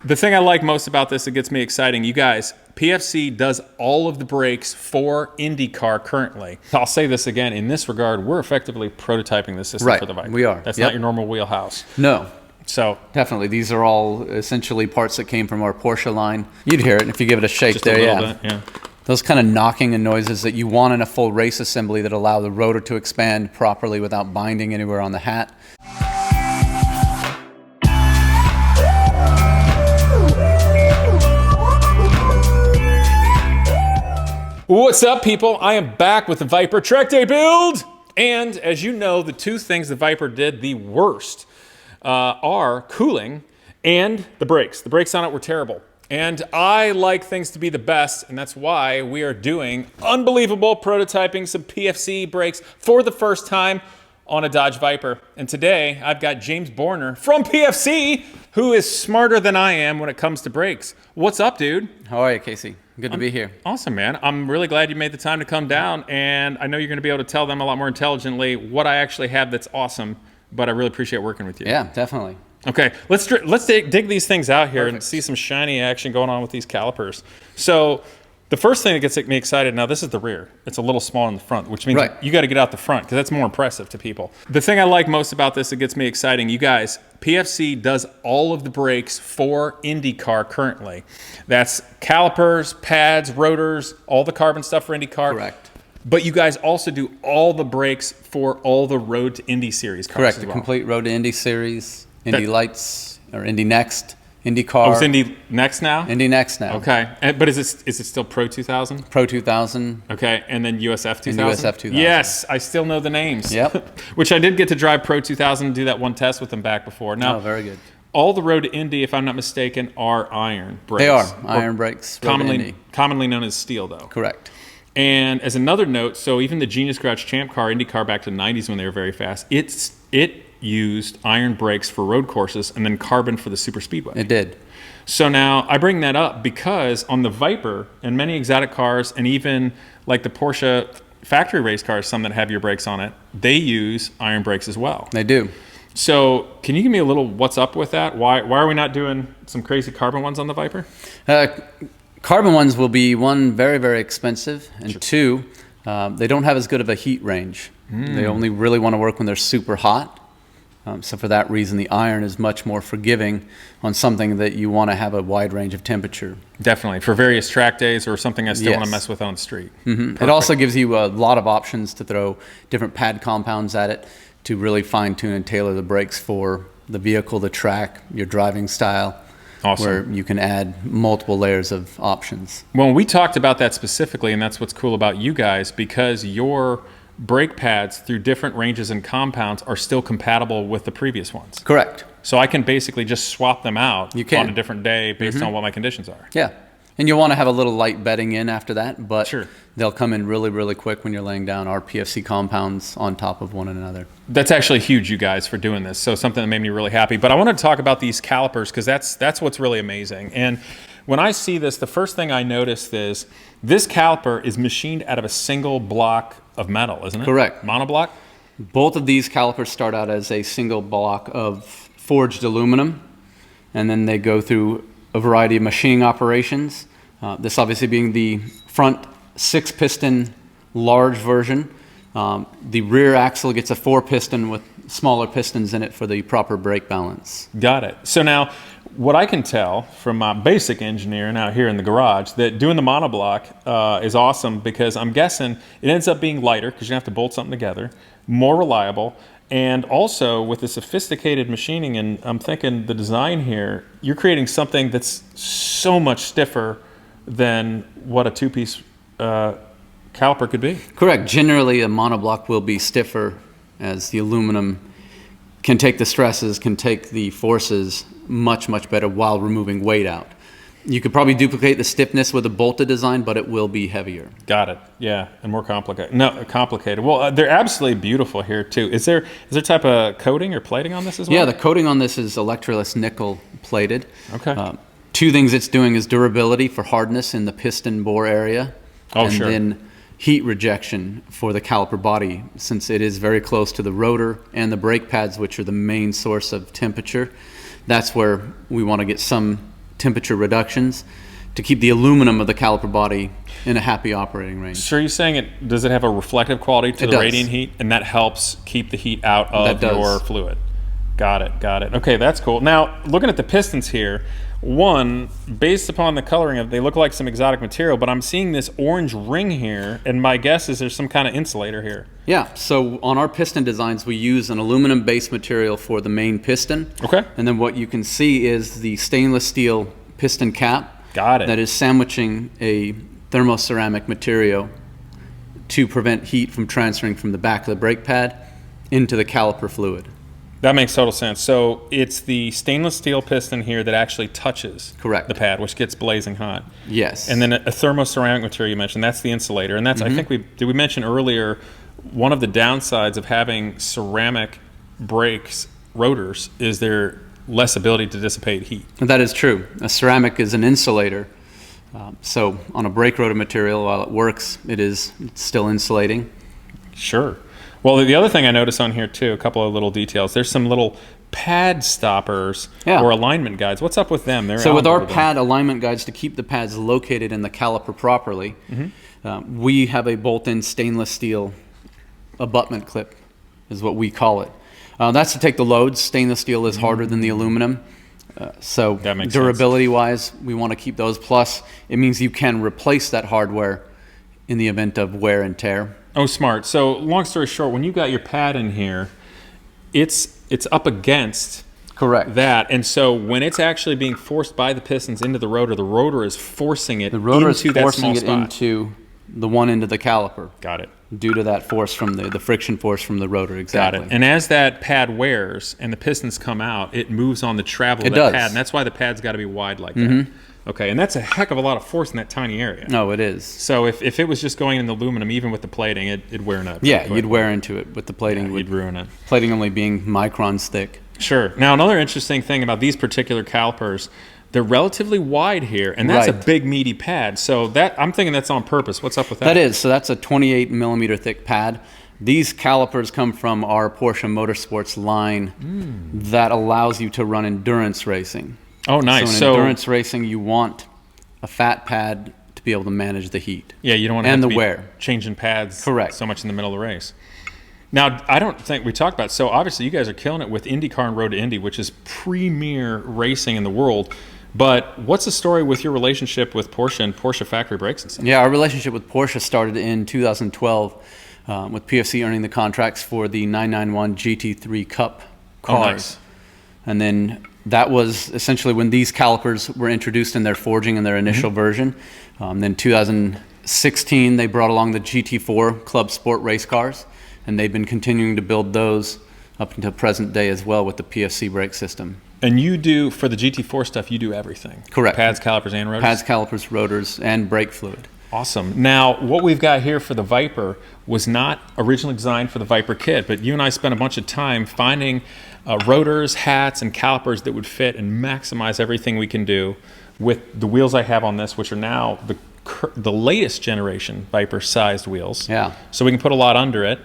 The thing I like most about this that gets me exciting, you guys, PFC does all of the brakes for IndyCar currently. I'll say this again, in this regard, we're effectively prototyping the system for the Viper. We are. That's not your normal wheelhouse. No. So definitely, these are all essentially parts that came from our Porsche line. You'd hear it if you give it a shake just there, a little bit, yeah. Those kind of knocking and noises that you want in a full race assembly that allow the rotor to expand properly without binding anywhere on the hat. What's up, people? I am back with the Viper Track Day build. And as you know, the two things the Viper did the worst are cooling and the brakes. The brakes on it were terrible. And I like things to be the best, and that's why we are doing unbelievable prototyping some PFC brakes for the first time on a Dodge Viper. And today, I've got James Borner from PFC, who is smarter than I am when it comes to brakes. What's up, dude? How are you, Casey? Good to be here. Awesome, man. I'm really glad you made the time to come down, and I know you're going to be able to tell them a lot more intelligently what I actually have that's awesome, but I really appreciate working with you. Yeah, definitely. Okay, let's dig these things out here. Perfect. And see some shiny action going on with these calipers. So the first thing that gets me excited, now this is the rear. It's a little small in the front, which means you got to get out the front because that's more impressive to people. The thing I like most about this that gets me exciting, you guys, PFC does all of the brakes for IndyCar currently. That's calipers, pads, rotors, all the carbon stuff for IndyCar. Correct. But you guys also do all the brakes for all the Road to Indy series cars. Correct, as well. The complete Road to Indy series, Indy Lights, or Indy Next, IndyCar. Oh, it's Indy Next now? Indy Next now. Okay, but is it still Pro 2000? Pro 2000. Okay, and then USF 2000? And USF 2000. Yes, I still know the names. Yep. Which I did get to drive Pro 2000 and do that one test with them back before. Now, very good. All the Road to Indy, if I'm not mistaken, are iron brakes. They are iron brakes. Commonly known as steel, though. Correct. And as another note, so even the Genius Garage Champ Car, IndyCar back to the 90s when they were very fast, it used iron brakes for road courses and then carbon for the super speedway. It did. So now I bring that up because on the Viper and many exotic cars and even like the Porsche factory race cars, some that have your brakes on it, they use iron brakes as well. They do. So can you give me a little what's up with that? Why are we not doing some crazy carbon ones on the Viper? Carbon ones will be, one, very, very expensive, and two, they don't have as good of a heat range. They only really want to work when they're super hot. So for that reason, the iron is much more forgiving on something that you want to have a wide range of temperature. Definitely. For various track days or something I still want to mess with on the street. It also gives you a lot of options to throw different pad compounds at it to really fine-tune and tailor the brakes for the vehicle, the track, your driving style. Awesome. Where you can add multiple layers of options. Well, we talked about that specifically, and that's what's cool about you guys, because your brake pads through different ranges and compounds are still compatible with the previous ones. Correct. So I can basically just swap them out on a different day based on what my conditions are. Yeah. And you'll want to have a little light bedding in after that, but they'll come in really, really quick when you're laying down our PFC compounds on top of one another. That's actually huge, you guys, for doing this. So something that made me really happy. But I wanted to talk about these calipers because that's what's really amazing. And when I see this, the first thing I noticed is this caliper is machined out of a single block of metal, isn't it? Correct. Monoblock? Both of these calipers start out as a single block of forged aluminum, and then they go through a variety of machining operations. This obviously being the front 6-piston large version. The rear axle gets a 4-piston with smaller pistons in it for the proper brake balance. Got it. So now, what I can tell from my basic engineering out here in the garage, that doing the monoblock is awesome because I'm guessing it ends up being lighter because you have to bolt something together, more reliable, and also with the sophisticated machining, and I'm thinking the design here, you're creating something that's so much stiffer than what a two-piece caliper could be. Correct. Generally, a monoblock will be stiffer as the aluminum can take the stresses, can take the forces much, much better while removing weight out. You could probably duplicate the stiffness with a bolted design, but it will be heavier. Got it. Yeah, and more complicated. No, complicated. Well, they're absolutely beautiful here too. Is there type of coating or plating on this as well? Yeah, the coating on this is electroless nickel plated. Okay. Two things it's doing is durability for hardness in the piston bore area. And then heat rejection for the caliper body, since it is very close to the rotor and the brake pads, which are the main source of temperature. That's where we want to get some temperature reductions to keep the aluminum of the caliper body in a happy operating range. So are you saying does it have a reflective quality to the radiant heat, and that helps keep the heat out of your fluid? Got it, got it. Okay, that's cool. Now, looking at the pistons here, one, based upon the coloring of, they look like some exotic material, but I'm seeing this orange ring here, and my guess is there's some kind of insulator here. Yeah, so on our piston designs, we use an aluminum-based material for the main piston. Okay. And then what you can see is the stainless steel piston cap. Got it. That is sandwiching a thermoceramic material to prevent heat from transferring from the back of the brake pad into the caliper fluid. That makes total sense. So it's the stainless steel piston here that actually touches the pad, which gets blazing hot. Yes. And then a thermoceramic material you mentioned, that's the insulator. And that's, I think did we mention earlier, one of the downsides of having ceramic brakes, rotors, is their less ability to dissipate heat. That is true. A ceramic is an insulator. So on a brake rotor material, while it works, it's still insulating. Sure. Well, the other thing I noticed on here too, a couple of little details. There's some little pad stoppers or alignment guides. What's up with them? So with our pad alignment guides to keep the pads located in the caliper properly, we have a bolt-in stainless steel abutment clip, is what we call it. That's to take the loads. Stainless steel is harder than the aluminum. So durability-wise, we want to keep those. Plus, it means you can replace that hardware in the event of wear and tear. Oh, smart. So long story short, when you got your pad in here, it's up against that. And so when it's actually being forced by the pistons into the rotor is forcing it into that small spot. The rotor is forcing it into the one end of the caliper. Got it. Due to that force from the friction force from the rotor, exactly. Got it. And as that pad wears and the pistons come out, it moves on the travel of that pad. And that's why the pad's got to be wide like that. Okay, and that's a heck of a lot of force in that tiny area. No, it is. So if it was just going in the aluminum, even with the plating, it'd wear up. Yeah, you'd wear into it with the plating. Yeah, you'd ruin it. Plating only being microns thick. Sure. Now, another interesting thing about these particular calipers, they're relatively wide here, and that's a big, meaty pad. So I'm thinking that's on purpose. What's up with that? That is. So that's a 28 millimeter thick pad. These calipers come from our Porsche Motorsports line that allows you to run endurance racing. Oh, nice. So in endurance racing, you want a fat pad to be able to manage the heat. Yeah, you don't want to have to be changing pads so much in the middle of the race. Now, I don't think we talked about, so obviously you guys are killing it with IndyCar and Road to Indy, which is premier racing in the world. But what's the story with your relationship with Porsche and Porsche factory brakes and stuff? Yeah, our relationship with Porsche started in 2012 with PFC earning the contracts for the 991 GT3 Cup cars. Oh, nice. And then that was essentially when these calipers were introduced in their forging in their initial version. Then 2016, they brought along the GT4 Club Sport race cars, and they've been continuing to build those up until present day as well with the PFC brake system. And you do, for the GT4 stuff, you do everything? Correct. Pads, calipers, and rotors? Pads, calipers, rotors, and brake fluid. Awesome. Now, what we've got here for the Viper was not originally designed for the Viper kit, but you and I spent a bunch of time finding rotors, hats, and calipers that would fit and maximize everything we can do with the wheels I have on this, which are now the latest generation Viper-sized wheels. Yeah. So we can put a lot under it.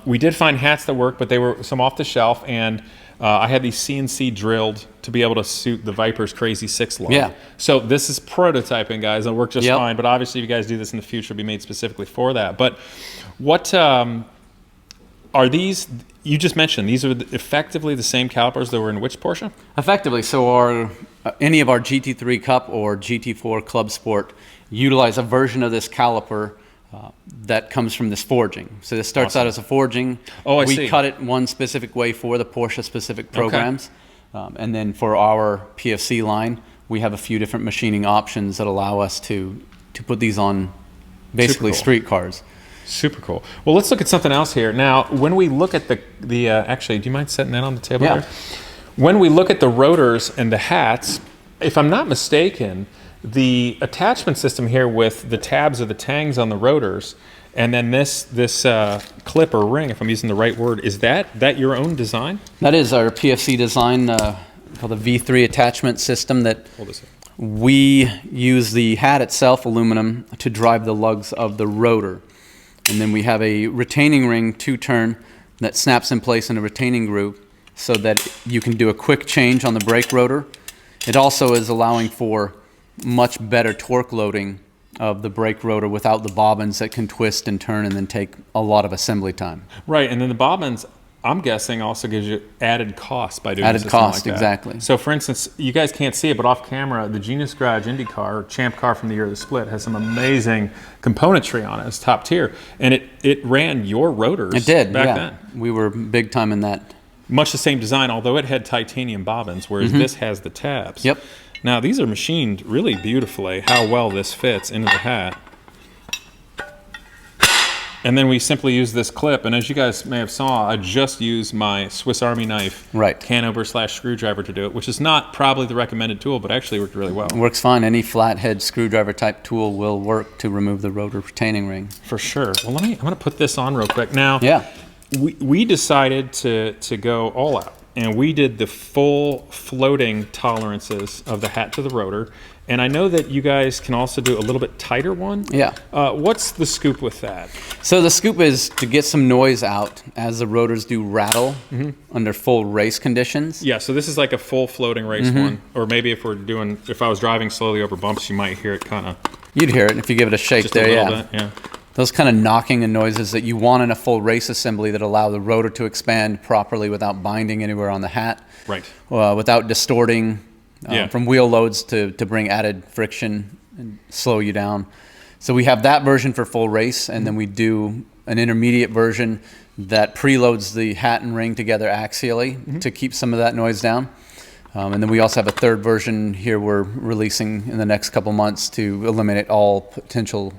We did find hats that work, but they were some off the shelf, and I had these CNC drilled to be able to suit the Viper's crazy 6 lug. Yeah. So this is prototyping, guys. It'll work just fine, but obviously if you guys do this in the future, it'll be made specifically for that. But what are these? You just mentioned these are effectively the same calipers that were in which Porsche? Effectively. So any of our GT3 Cup or GT4 Club Sport utilize a version of this caliper that comes from this forging. So this starts out as a forging. Oh, I see. We cut it one specific way for the Porsche specific programs. And then for our PFC line, we have a few different machining options that allow us to put these on basically street cars. Super cool. Well, let's look at something else here. Now, when we look at the actually, do you mind setting that on the table there? When we look at the rotors and the hats, if I'm not mistaken, the attachment system here with the tabs or the tangs on the rotors, and then this clip or ring, if I'm using the right word, is that your own design? That is our PFC design called the V3 attachment system that we use the hat itself, aluminum, to drive the lugs of the rotor. And then we have a retaining ring 2-turn that snaps in place in a retaining groove so that you can do a quick change on the brake rotor It also is allowing for much better torque loading of the brake rotor without the bobbins that can twist and turn and then take a lot of assembly time. Right, and then the bobbins, I'm guessing, also gives you added cost by doing Added something cost, like that. exactly. So, for instance, you guys can't see it, but off camera, the Genius Garage Indy car, or Champ car from the year of the split, has some amazing componentry on it. It's top tier, and it ran your rotors. It did, back yeah. then. We were big time in that. Much the same design, although it had titanium bobbins, whereas this has the tabs. Yep. Now, these are machined really beautifully, how well this fits into the hat. And then we simply use this clip, and as you guys may have saw, I just used my Swiss Army knife, Right. Canover/screwdriver to do it, which is not probably the recommended tool, but actually worked really well. Works fine. Any flathead screwdriver type tool will work to remove the rotor retaining ring. For sure. Well, I'm going to put this on real quick. Now, Yeah. we decided to go all out, and we did the full floating tolerances of the hat to the rotor. And I know that you guys can also do a little bit tighter one. Yeah. What's the scoop with that? So the scoop is to get some noise out as the rotors do rattle under full race conditions. Yeah, so this is like a full floating race one. Or maybe if I was driving slowly over bumps, you might hear it kind of You'd hear it if you give it a shake just there, a little yeah. bit. Yeah. Those kind of knocking and noises that you want in a full race assembly that allow the rotor to expand properly without binding anywhere on the hat. Right. Without distorting Yeah. from wheel loads to bring added friction and slow you down. So we have that version for full race, and then we do an intermediate version that preloads the hat and ring together axially to keep some of that noise down. And then we also have a third version here we're releasing in the next couple months to eliminate all potential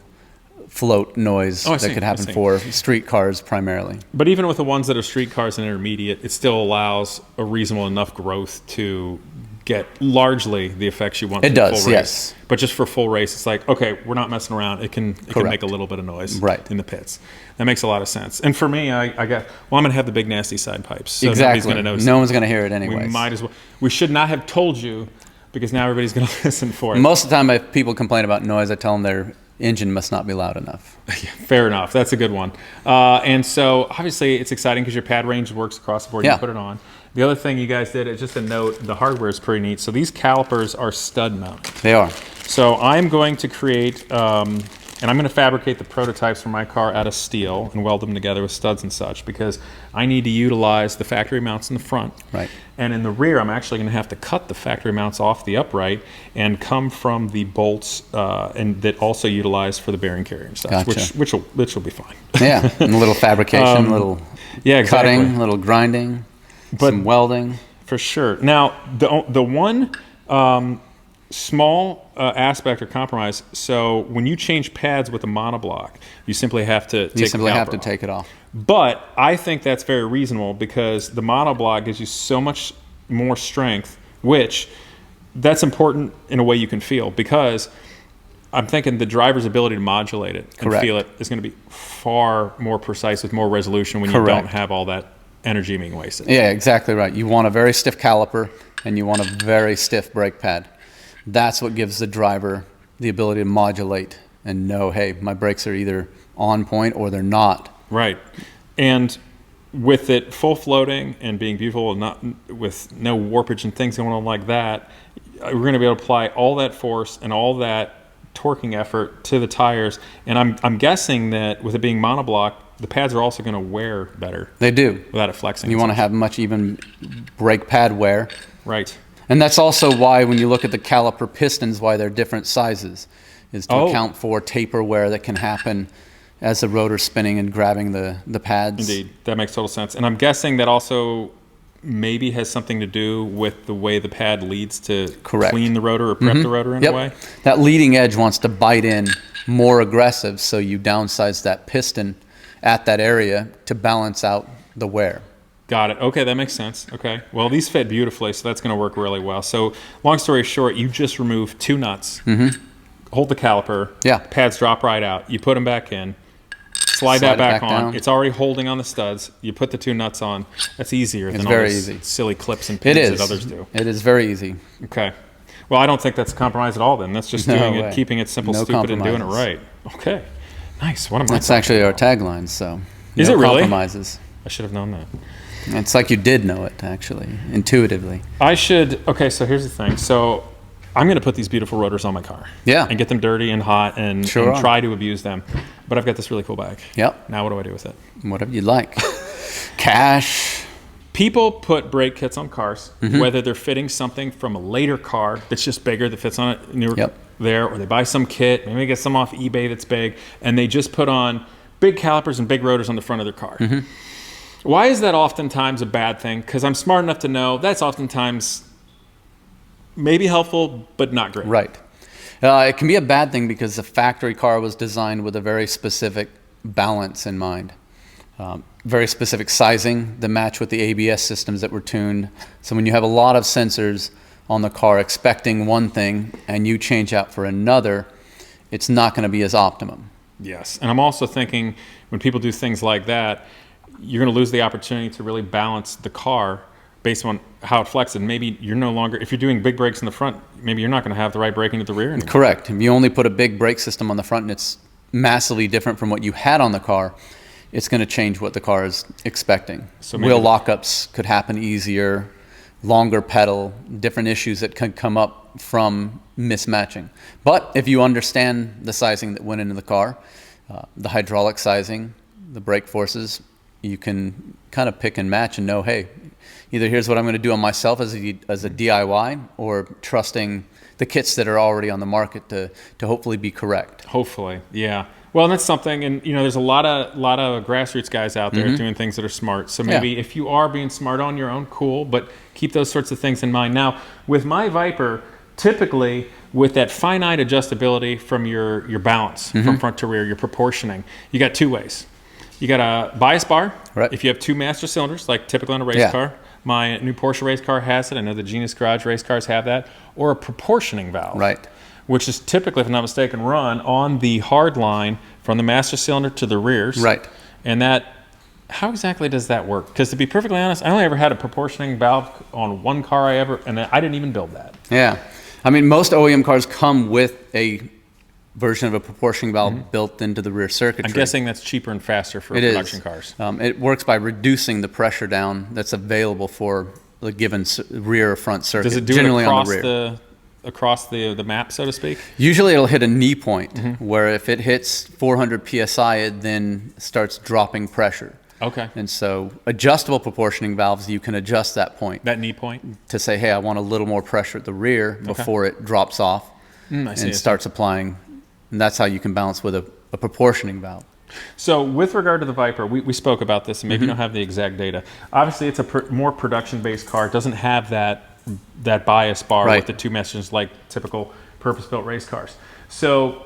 float noise Oh, I that see, could I happen see. for street cars primarily. But even with the ones that are street cars and intermediate, it still allows a reasonable enough growth to get largely the effects you want. It for does, full race. yes. But just for full race, it's like, okay, we're not messing around. It can make a little bit of noise Right. in the pits. That makes a lot of sense. And for me, I'm going to have the big nasty side pipes. So Exactly. nobody's going to notice. No one's going to hear it We anyways. might as well. We should not have told you because now everybody's going to listen for it. Most of the time, if people complain about noise, I tell them their engine must not be loud enough. Fair enough. That's a good one. And so obviously it's exciting because your pad range works across the board. Yeah. You put it on. The other thing you guys did is just a note, the hardware is pretty neat. So these calipers are stud mounted. They are. So I'm going to create, and I'm going to fabricate the prototypes for my car out of steel and weld them together with studs and such because I need to utilize the factory mounts in the front. Right. And in the rear, I'm actually going to have to cut the factory mounts off the upright and come from the bolts and that also utilize for the bearing carrier and stuff, Gotcha. which will be fine. Yeah, and a little fabrication, a little Yeah, exactly. cutting, a little grinding, some welding. For sure. Now, the one small aspect or compromise, so when you change pads with a monoblock, you simply have to take the caliper off. Take it off. But I think that's very reasonable because the monoblock gives you so much more strength, which that's important in a way you can feel because I'm thinking the driver's ability to modulate it and Correct. feel it is going to be far more precise with more resolution when you Correct. don't have all that energy being wasted. Yeah, exactly right. You want a very stiff caliper and you want a very stiff brake pad. That's what gives the driver the ability to modulate and know, hey, my brakes are either on point or they're not. Right. And with it full floating and being beautiful and not with no warpage and things going on like that, we're going to be able to apply all that force and all that torquing effort to the tires. And I'm guessing that with it being monoblock, the pads are also going to wear better. They do. Without it flexing. You want to have much even brake pad wear. Right. And that's also why when you look at the caliper pistons, why they're different sizes, is to account for taper wear that can happen as the rotor's spinning and grabbing the pads. Indeed. That makes total sense. And I'm guessing that also maybe has something to do with the way the pad leads to Correct. clean the rotor or prep the rotor in a way. That leading edge wants to bite in more aggressive, so you downsize that piston at that area to balance out the wear. Got it. Okay, that makes sense. Okay. Well, these fit beautifully, so that's going to work really well. So, long story short, you just remove two nuts, hold the caliper, Yeah. pads drop right out. You put them back in, slide that it back back on. down. It's already holding on the studs. You put the two nuts on. That's easier than all very those easy. silly clips and It pins is. that others do. It is very easy. Okay. Well, I don't think that's a compromise at all then. That's just No doing way. it, keeping it simple, No stupid, and doing it compromises. right. Okay. Nice. What am I That's talking actually our about? tagline, so Is no it really? compromises. I should have known that. It's like you did know it, actually, intuitively. Okay, so here's the thing. So I'm going to put these beautiful rotors on my car. Yeah. And get them dirty and hot and try to abuse them. But I've got this really cool bag. Yep. Now what do I do with it? Whatever you like. Cash. People put brake kits on cars, whether they're fitting something from a later car that's just bigger that fits on a newer there, or they buy some kit, maybe they get some off eBay that's big, and they just put on big calipers and big rotors on the front of their car. Why is that oftentimes a bad thing? Because I'm smart enough to know that's oftentimes maybe helpful, but not great. Right. It can be a bad thing because the factory car was designed with a very specific balance in mind. Very specific sizing that match with the ABS systems that were tuned. So when you have a lot of sensors on the car expecting one thing and you change out for another, it's not going to be as optimum. Yes. And I'm also thinking when people do things like that, you're going to lose the opportunity to really balance the car based on how it flexes. And maybe you're no longer, if you're doing big brakes in the front, maybe you're not going to have the right braking at the rear anymore. Correct. If you only put a big brake system on the front and it's massively different from what you had on the car, it's going to change what the car is expecting. So wheel lockups could happen easier, longer pedal, different issues that could come up from mismatching. But if you understand the sizing that went into the car, the hydraulic sizing, the brake forces, you can kind of pick and match and know, hey, either here's what I'm going to do on myself as a DIY, or trusting the kits that are already on the market to hopefully be correct. Hopefully, yeah. Well, and that's something, and there's a lot of grassroots guys out there doing things that are smart. So maybe if you are being smart on your own, cool, but keep those sorts of things in mind. Now, with my Viper, typically with that finite adjustability from your balance from front to rear, your proportioning, you got two ways. You got a bias bar. Right. If you have two master cylinders, like typically on a race car. My new Porsche race car has it. I know the Genius Garage race cars have that. Or a proportioning valve. Right. Which is typically, if I'm not mistaken, run on the hard line from the master cylinder to the rears. Right. And how exactly does that work? Because to be perfectly honest, I only ever had a proportioning valve on one car and I didn't even build that. Yeah. I mean, most OEM cars come with a version of a proportioning valve built into the rear circuitry. I'm guessing that's cheaper and faster for production cars. It works by reducing the pressure down that's available for the given rear or front circuit. Does it do generally it across on the rear. Across the map, so to speak? Usually it'll hit a knee point where if it hits 400 psi, it then starts dropping pressure. Okay. And so adjustable proportioning valves, you can adjust that point. That knee point? To say, hey, I want a little more pressure at the rear before it drops off and starts applying. And that's how you can balance with a proportioning valve. So with regard to the Viper, we spoke about this, and maybe you don't have the exact data. Obviously, it's a more production-based car. It doesn't have that bias bar with the two messages like typical purpose-built race cars. So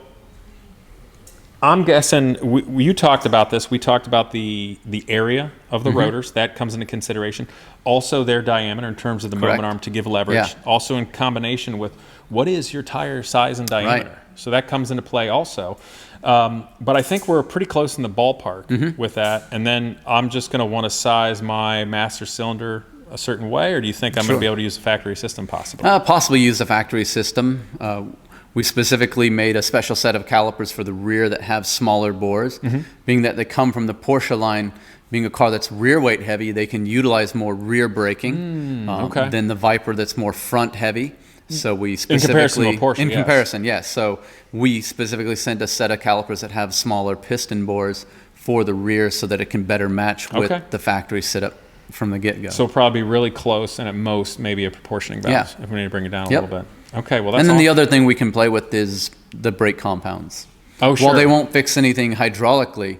I'm guessing you talked about this. We talked about the area of the rotors. That comes into consideration. Also their diameter in terms of the moment arm to give leverage. Yeah. Also in combination with what is your tire size and diameter. Right. So that comes into play also. But I think we're pretty close in the ballpark with that. And then I'm just going to want to size my master cylinder a certain way, or do you think I'm going to be able to use a factory system possibly? Possibly use a factory system. We specifically made a special set of calipers for the rear that have smaller bores, being that they come from the Porsche line. Being a car that's rear weight heavy, they can utilize more rear braking than the Viper that's more front heavy. So we specifically, in comparison to a Porsche, in comparison, yes. So we specifically sent a set of calipers that have smaller piston bores for the rear so that it can better match with the factory setup from the get-go. So probably really close, and at most maybe a proportioning valve if we need to bring it down a little bit. Okay, well that's and then the other thing we can play with is the brake compounds. Oh, sure. While they won't fix anything hydraulically,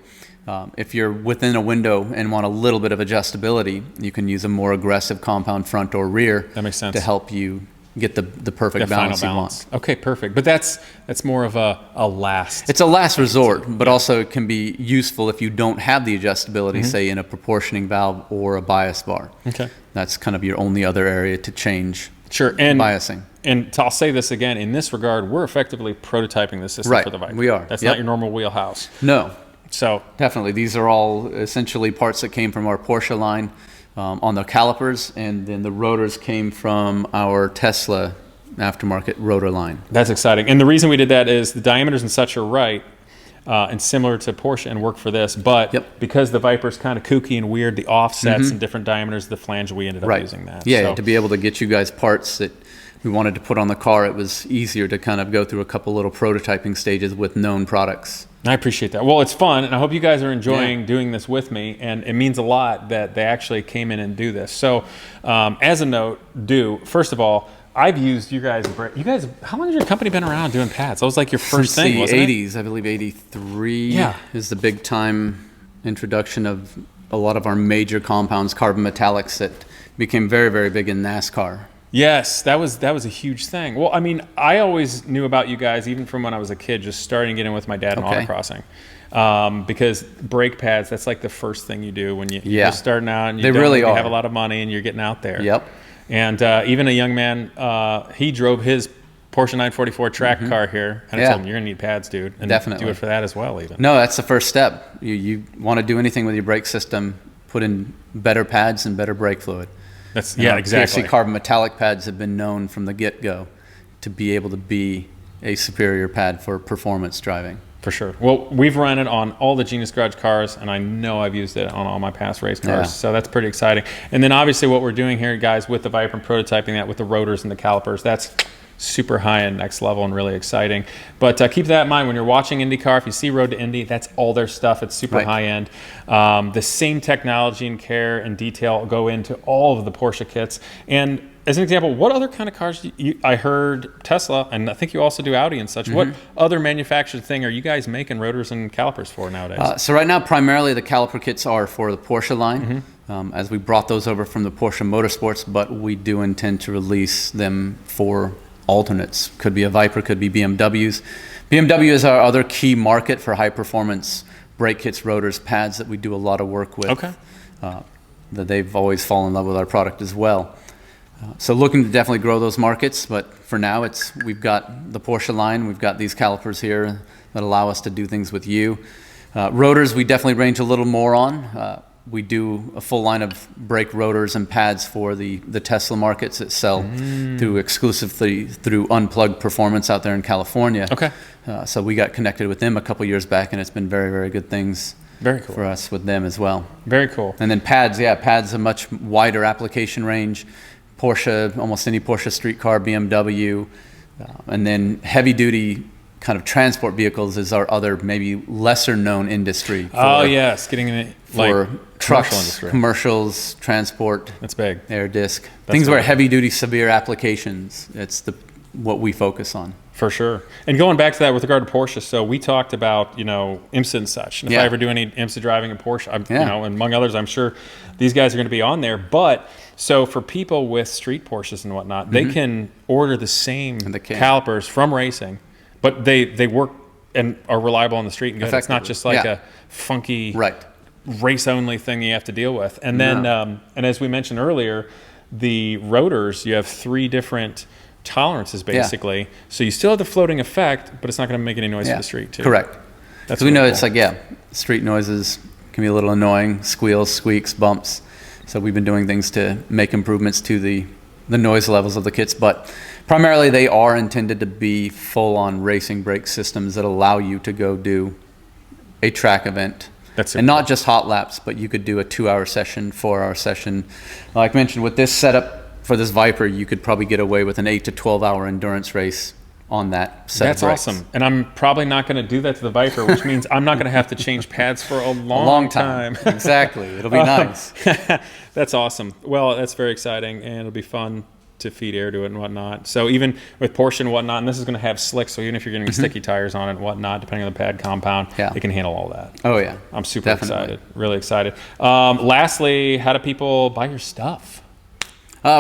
if you're within a window and want a little bit of adjustability, you can use a more aggressive compound front or rear. That makes sense. To help you get the perfect balance you want. Okay, perfect. But that's more of a last. It's a last resort, but also it can be useful if you don't have the adjustability, say in a proportioning valve or a bias bar. Okay. That's kind of your only other area to change biasing. And I'll say this again, in this regard, we're effectively prototyping the system for the Viper. We are. That's not your normal wheelhouse. No. So definitely, these are all essentially parts that came from our Porsche line. On the calipers, and then the rotors came from our Tesla aftermarket rotor line. That's exciting. And the reason we did that is the diameters and such are right. and similar to Porsche and work for this. But because the Viper's kind of kooky and weird, the offsets and different diameters of the flange, we ended up using that. Yeah, so. to be able to get you guys parts that we wanted to put on the car, it was easier to kind of go through a couple little prototyping stages with known products. I appreciate that. Well, it's fun, and I hope you guys are enjoying doing this with me, and it means a lot that they actually came in and do this. So as a note, first of all, I've used you guys, how long has your company been around doing pads? That was like your first thing, wasn't it? Since the 80s, I believe 83 is the big time introduction of a lot of our major compounds, carbon metallics, that became very, very big in NASCAR. Yes, that was a huge thing. Well, I mean, I always knew about you guys, even from when I was a kid, just starting to get in with my dad in autocrossing. Because brake pads, that's like the first thing you do when you're starting out and you don't really have a lot of money and you're getting out there. Yep. And even a young man, he drove his Porsche 944 track car here, and I told him, you're going to need pads, dude. And do it for that as well, even. No, that's the first step. You want to do anything with your brake system, put in better pads and better brake fluid. Exactly. PFC carbon metallic pads have been known from the get-go to be able to be a superior pad for performance driving. For sure. Well, we've run it on all the Genius Garage cars, and I know I've used it on all my past race cars, so that's pretty exciting. And then obviously what we're doing here, guys, with the Viper and prototyping that with the rotors and the calipers, that's super high-end, next level, and really exciting. But keep that in mind when you're watching IndyCar. If you see Road to Indy, that's all their stuff. It's super high-end. The same technology and care and detail go into all of the Porsche kits. And as an example, what other kind of cars? I heard Tesla, and I think you also do Audi and such. What other manufactured thing are you guys making rotors and calipers for nowadays? So right now, primarily the caliper kits are for the Porsche line, as we brought those over from the Porsche Motorsports, but we do intend to release them for alternates. Could be a Viper, could be BMWs. BMW is our other key market for high performance brake kits, rotors, pads that we do a lot of work with. That they've always fallen in love with our product as well. So looking to definitely grow those markets, but for now we've got the Porsche line, we've got these calipers here that allow us to do things with you. Rotors we definitely range a little more on. We do a full line of brake rotors and pads for the Tesla markets that sell exclusively through Unplugged Performance out there in California. So we got connected with them a couple years back, and it's been very, very good things for us with them as well. Very cool. And then pads, pads a much wider application range. Porsche, almost any Porsche street car, BMW, and then heavy duty kind of transport vehicles is our other maybe lesser known industry. Getting in it for trucks, commercials, transport. That's big. Air disc. Things where heavy duty severe applications. It's what we focus on. For sure. And going back to that with regard to Porsche, so we talked about, IMSA and such. And if I ever do any IMSA driving in Porsche, among others, I'm sure these guys are going to be on there. But so for people with street Porsches and whatnot, they can order the same calipers from racing, but they work and are reliable on the street and good. It's not just like a funky race-only thing you have to deal with. And then, and as we mentioned earlier, the rotors, you have 3 different tolerances basically, so you still have the floating effect, but it's not going to make any noise for the street too. Correct. That's we know it's like street noises can be a little annoying, squeals, squeaks, bumps. So we've been doing things to make improvements to the noise levels of the kits, but primarily they are intended to be full-on racing brake systems that allow you to go do a track event. And not just hot laps, but you could do a 2-hour session, 4-hour session. Like I mentioned, with this setup for this Viper, you could probably get away with an 8 to 12-hour endurance race on that set of brakes. That's awesome. And I'm probably not going to do that to the Viper, which means I'm not going to have to change pads for a long time. Exactly. It'll be nice. That's awesome. Well, that's very exciting, and it'll be fun to feed air to it and whatnot. So even with Porsche and whatnot, and this is going to have slicks, so even if you're getting sticky tires on it and whatnot, depending on the pad compound, it can handle all that. Oh, yeah. I'm super excited. Really excited. Lastly, how do people buy your stuff?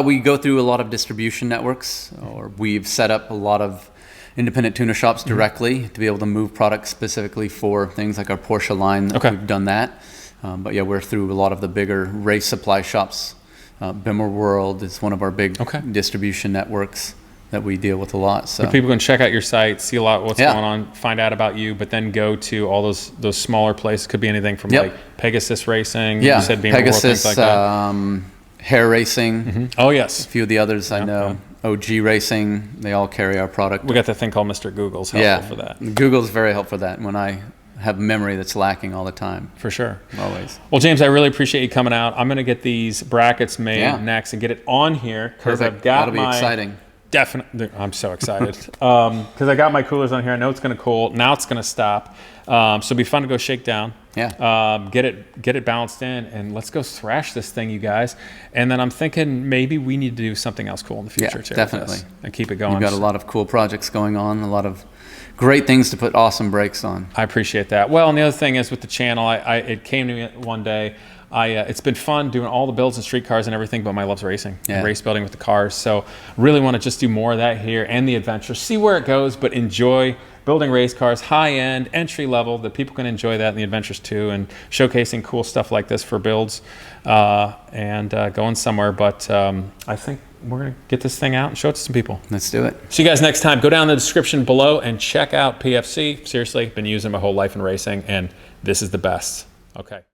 We go through a lot of distribution networks, or we've set up a lot of independent tuner shops directly to be able to move products specifically for things like our Porsche line. We've done that. But we're through a lot of the bigger race supply shops. Bimmer World is one of our big distribution networks that we deal with a lot. So people can check out your site, see a lot of what's going on, find out about you, but then go to all those smaller places. Could be anything from like Pegasus Racing. You said Bimmer World, things like that. Hair Racing. Oh, yes. A few of the others I know. OG Racing. They all carry our product. We got the thing called Mr. Google's helpful for that. Google's very helpful for that. When I have memory that's lacking all the time. For sure. Always. Well, James, I really appreciate you coming out. I'm going to get these brackets made next and get it on here because I've got That'll be exciting. Definitely. I'm so excited because I got my coolers on here. I know it's going to cool. Now it's going to stop. So it'll be fun to go shake down. Yeah. Get it balanced in, and let's go thrash this thing, you guys. And then I'm thinking maybe we need to do something else cool in the future too. Definitely. And keep it going. You've got a lot of cool projects going on, a lot of great things to put awesome brakes on. I appreciate that. Well, and the other thing is with the channel, it came to me one day. It's been fun doing all the builds and street cars and everything, but my love's racing, and race building with the cars. So really want to just do more of that here and the adventure, see where it goes, but enjoy building race cars, high end, entry level, that people can enjoy that in the adventures too, and showcasing cool stuff like this for builds and going somewhere. But I think we're going to get this thing out and show it to some people. Let's do it. See you guys next time. Go down in the description below and check out PFC. Seriously, been using my whole life in racing, and this is the best. Okay.